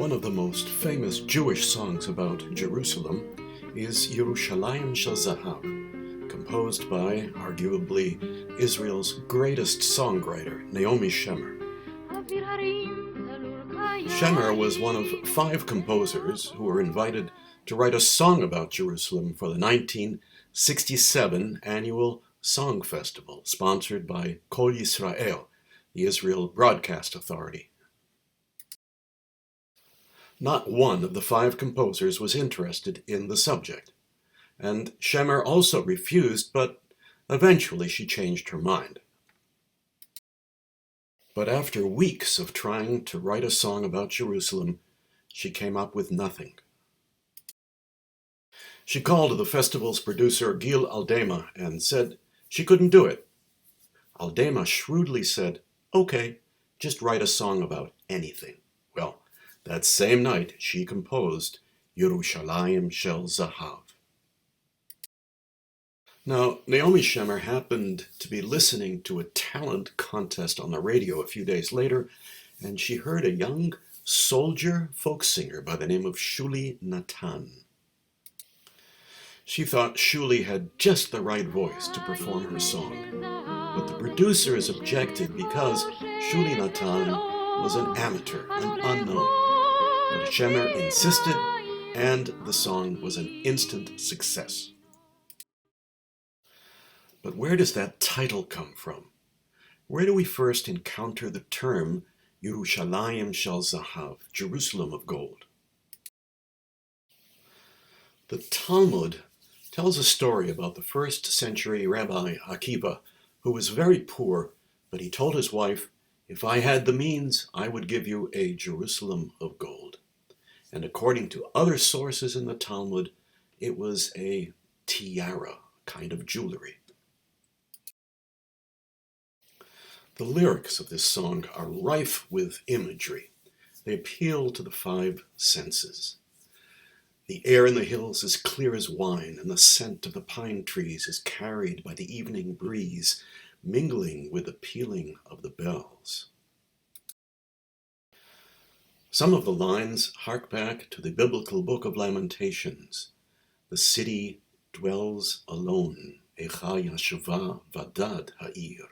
One of the most famous Jewish songs about Jerusalem is Yerushalayim Shel Zahav, composed by, arguably, Israel's greatest songwriter, Naomi Shemer. Shemer was one of 5 composers who were invited to write a song about Jerusalem for the 1967 annual Song Festival, sponsored by Kol Yisrael, the Israel Broadcast Authority. Not one of the 5 composers was interested in the subject, and Shemer also refused, but eventually she changed her mind. But after weeks of trying to write a song about Jerusalem, she came up with nothing. She called the festival's producer Gil Aldema and said she couldn't do it. Aldema shrewdly said, "Okay, just write a song about anything." Well, that same night, she composed Yerushalayim Shel Zahav. Now, Naomi Shemer happened to be listening to a talent contest on the radio a few days later, and she heard a young soldier folk singer by the name of Shuli Natan. She thought Shuli had just the right voice to perform her song, but the producers objected because Shuli Natan was an amateur, an unknown. But Shemer insisted, and the song was an instant success. But where does that title come from? Where do we first encounter the term Yerushalayim Shel Zahav, Jerusalem of gold? The Talmud tells a story about the 1st century Rabbi Akiva, who was very poor, but he told his wife, "If I had the means, I would give you a Jerusalem of gold." And according to other sources in the Talmud, it was a tiara, kind of jewelry. The lyrics of this song are rife with imagery. They appeal to the 5 senses. The air in the hills is clear as wine, and the scent of the pine trees is carried by the evening breeze, mingling with the pealing of the bells. Some of the lines hark back to the biblical book of Lamentations. The city dwells alone, Echa yashva vadad ha'ir.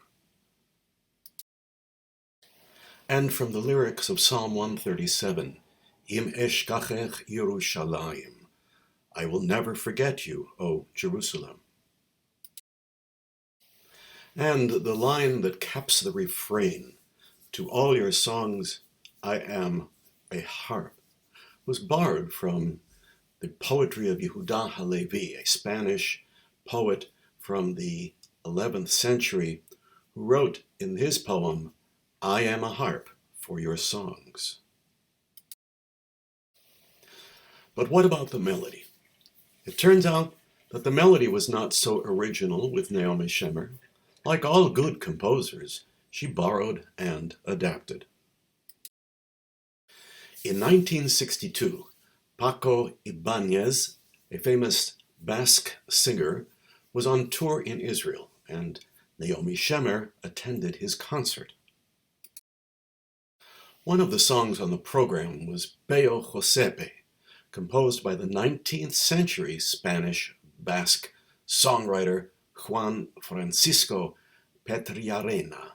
And from the lyrics of Psalm 137, Im eshkachech Yerushalayim, I will never forget you, O Jerusalem. And the line that caps the refrain, to all your songs I am a harp, was borrowed from the poetry of Yehuda Halevi, a Spanish poet from the 11th century, who wrote in his poem, I am a harp for your songs. But what about the melody? It turns out that the melody was not so original with Naomi Shemer. Like all good composers, she borrowed and adapted. In 1962, Paco Ibáñez, a famous Basque singer, was on tour in Israel, and Naomi Shemer attended his concert. One of the songs on the program was Bello Josepe, composed by the 19th century Spanish Basque songwriter Juan Francisco Petriarena.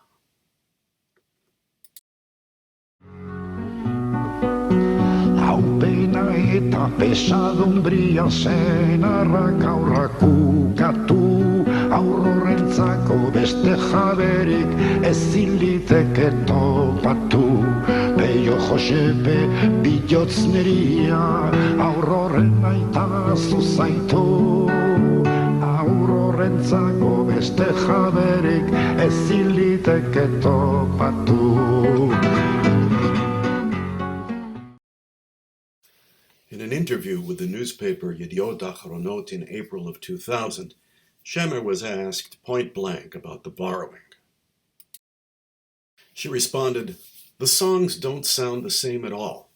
Eta pesadumbria zen arrakaurrakukatu aurrorentzako beste jaberik ezin liteke topatu Bello Josepe bihotz neria aurroren aita zuzaitu aurrorentzako beste jaberik ezin liteke topatu. In an interview with the newspaper Yediot Achronot in April of 2000, Shemer was asked point blank about the borrowing. She responded, "The songs don't sound the same at all.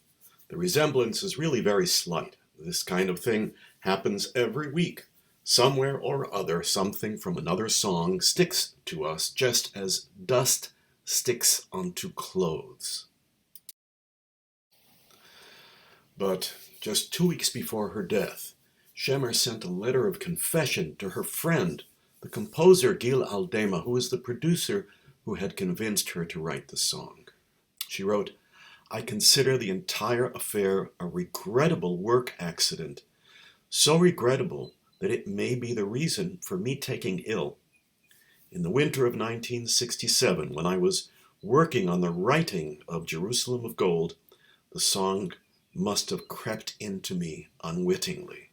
The resemblance is really very slight. This kind of thing happens every week. Somewhere or other, something from another song sticks to us just as dust sticks onto clothes." But just 2 weeks before her death, Shemer sent a letter of confession to her friend, the composer Gil Aldema, who was the producer who had convinced her to write the song. She wrote, "I consider the entire affair a regrettable work accident, so regrettable that it may be the reason for me taking ill. In the winter of 1967, when I was working on the writing of Jerusalem of Gold, the song must have crept into me unwittingly."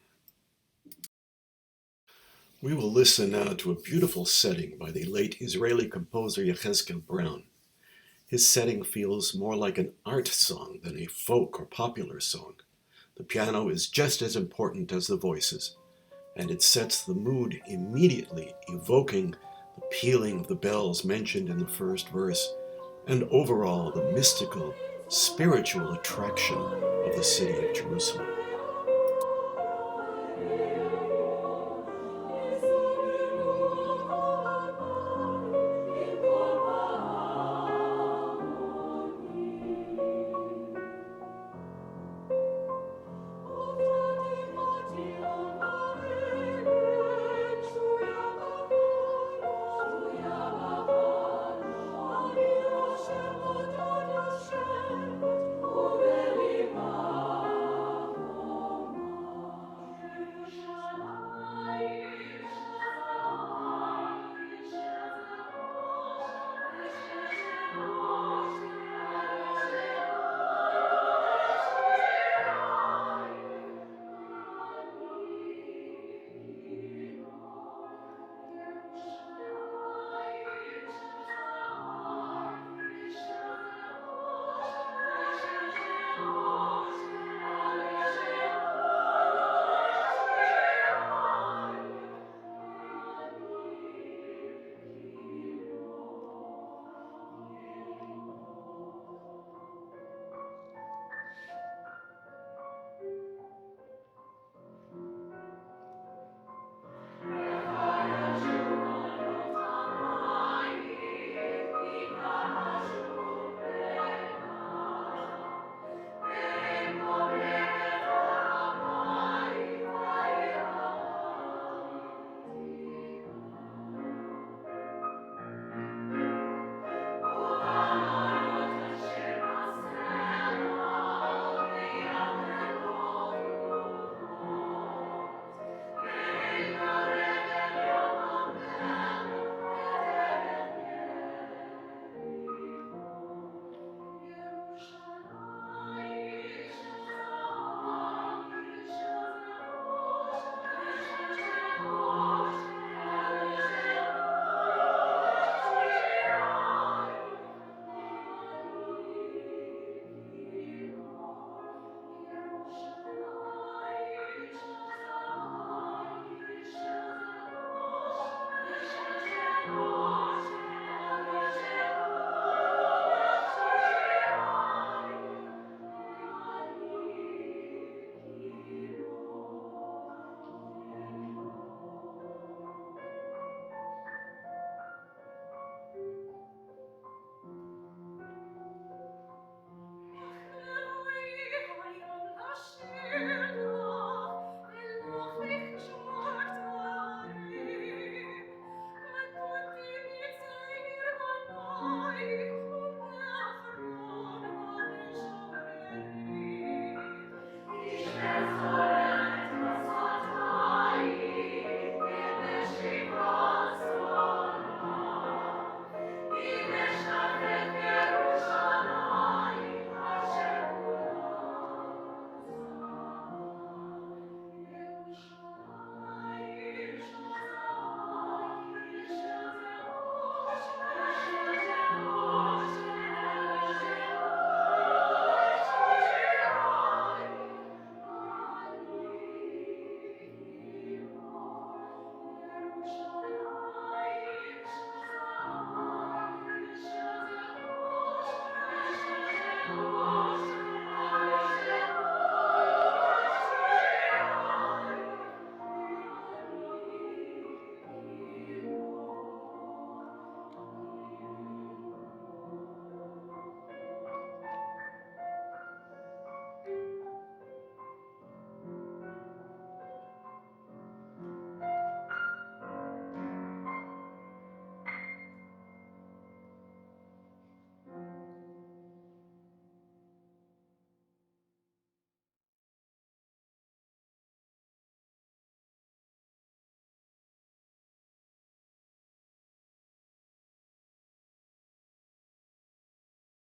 We will listen now to a beautiful setting by the late Israeli composer Yechezkel Brown. His setting feels more like an art song than a folk or popular song. The piano is just as important as the voices, and it sets the mood immediately, evoking the pealing of the bells mentioned in the first verse, and overall the mystical, spiritual attraction of the city of Jerusalem.